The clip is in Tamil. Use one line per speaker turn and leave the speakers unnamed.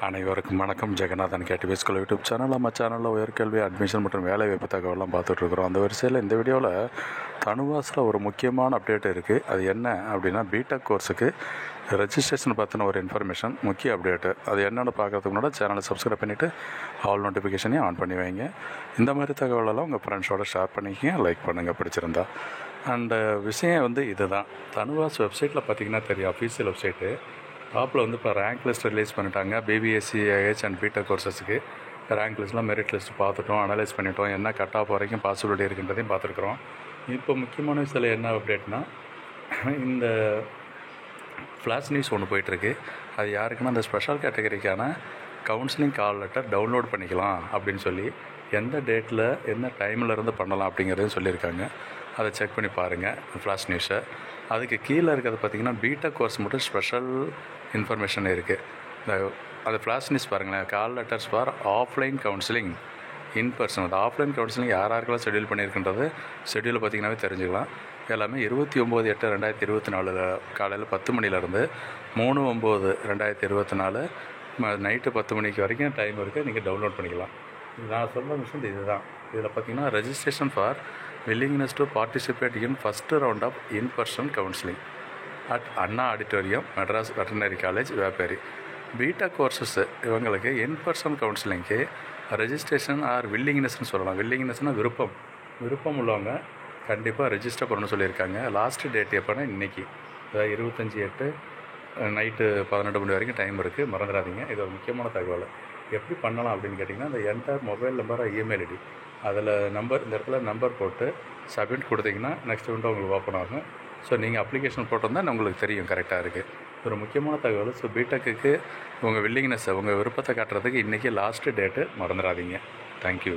அனைவருக்கும் வணக்கம். Jeganathan KTV school YouTube channel. நம்ம சேனலில் உயர்கல்வி அட்மிஷன் மற்றும் வேலைவாய்ப்பு தகவலாம் பார்த்துட்ருக்குறோம். அந்த வரிசையில் இந்த வீடியோவில் தனுவாஸில் ஒரு முக்கியமான அப்டேட் இருக்குது. அது என்ன அப்படின்னா, பிடெக் கோர்ஸுக்கு ரெஜிஸ்ட்ரேஷன் பற்றின ஒரு இன்ஃபர்மேஷன், முக்கிய அப்டேட்டு. அது என்னென்னு பார்க்குறதுக்கு முன்னாடி சேனலை சப்ஸ்கிரைப் பண்ணிவிட்டு ஆல் நோட்டிஃபிகேஷனையும் ஆன் பண்ணி வைங்க. இந்த மாதிரி தகவலெல்லாம் உங்கள் ஃப்ரெண்ட்ஸோடு ஷேர் பண்ணிக்கிங்க, லைக் பண்ணுங்கள் பிடிச்சிருந்தா. அண்டு விஷயம் இதுதான். தனுவாஸ் வெப்சைட்டில் பார்த்திங்கன்னா தெரியும், அஃபீஷியல் வெப்சைட்டு டாப்பில் இப்போ ரேங்க் லிஸ்ட் ரிலீஸ் பண்ணிட்டாங்க. பிபிஎஸ்சி, ஐஹெச் அண்ட் பிடெக் கோர்சஸுக்கு ரேங்க் லிஸ்ட்லாம், மெரிட் லிஸ்ட் பார்த்துட்டோம், அனலைஸ் பண்ணிட்டோம், என்ன கட் ஆஃப் வரைக்கும் பாசிபிலிட்டி இருக்குன்றதையும் பார்த்துருக்குறோம். இப்போ முக்கியமான விஷயத்தில் என்ன அப்டேட்னா, இந்த ஃப்ளாஷ் நியூஸ் ஒன்று போயிட்டுருக்கு. அது யாருக்குன்னா, அந்த ஸ்பெஷல் கேட்டகரிக்கான கவுன்சிலிங் கால் லெட்டர் டவுன்லோட் பண்ணிக்கலாம் அப்படின்னு சொல்லி எந்த டேட்டில் என்ன டைமில் இருந்து பண்ணலாம் அப்படிங்கிறதையும் சொல்லியிருக்காங்க. அதை செக் பண்ணி பாருங்கள் ஃப்ளாஷ் நியூஸை. அதுக்கு கீழே இருக்கிறது பார்த்திங்கன்னா, பிடெக் கோர்ஸ் மட்டும் ஸ்பெஷல் இன்ஃபர்மேஷன் இருக்குது. அது ஃப்ளாஷ் நியூஸ் பாருங்களேன். கால் letters for offline counselling in person. அது ஆஃப்லைன் கவுன்சிலிங் யாருக்கெல்லாம் ஷெடியூல் பண்ணியிருக்கின்றது ஷெடியூலை பார்த்திங்கனாவே தெரிஞ்சுக்கலாம். எல்லாமே 29/8/2024 காலையில் 10 மணிலேருந்து 3/9/2024 நைட்டு 10 மணிக்கு வரைக்கும் டைம் இருக்குது. நீங்கள் டவுன்லோட் பண்ணிக்கலாம். நான் சொல்கிற விஷயம் இதுதான். இதில் பார்த்திங்கன்னா, registration for willingness to participate in first round of in-person counseling at Anna auditorium, Madras veterinary college, Vepery. BTech courses இவங்களுக்கு இன்பர்சன் கவுன்சிலிங்க்கு ரெஜிஸ்ட்ரேஷன் ஆர் வில்லிங்னஸ்ன்னு சொல்லலாம். வில்லிங்னஸ்னால் விருப்பம் உள்ளவங்க கண்டிப்பாக ரெஜிஸ்டர் பண்ணணும்னு சொல்லியிருக்காங்க. லாஸ்ட் டேட் எப்போனா இன்றைக்கி, அதாவது 25/8 நைட்டு 12 மணி வரைக்கும் டைம் இருக்குது, மறந்துடாதீங்க. இது ஒரு முக்கியமான தகவல். எப்படி பண்ணலாம் அப்படின்னு கேட்டிங்கன்னா, அந்த enter mobile number, email ID, அதில் நம்பர், இந்த இடத்துல நம்பர் போட்டு சப்மிட் கொடுத்தீங்கன்னா நெக்ஸ்ட் விண்டோ உங்களுக்கு ஓப்பன் ஆகும். ஸோ நீங்கள் அப்ளிகேஷன் போட்டிருந்தால் உங்களுக்கு தெரியும் கரெக்டாக இருக்குது. ஒரு முக்கியமான தகவல். ஸோ பிடெக்குக்கு உங்கள் வில்லிங்னஸ், உங்கள் விருப்பத்தை காட்டுறதுக்கு இன்றைக்கி லாஸ்ட்டு டேட்டு, மறந்துடாதீங்க. தேங்க்யூ.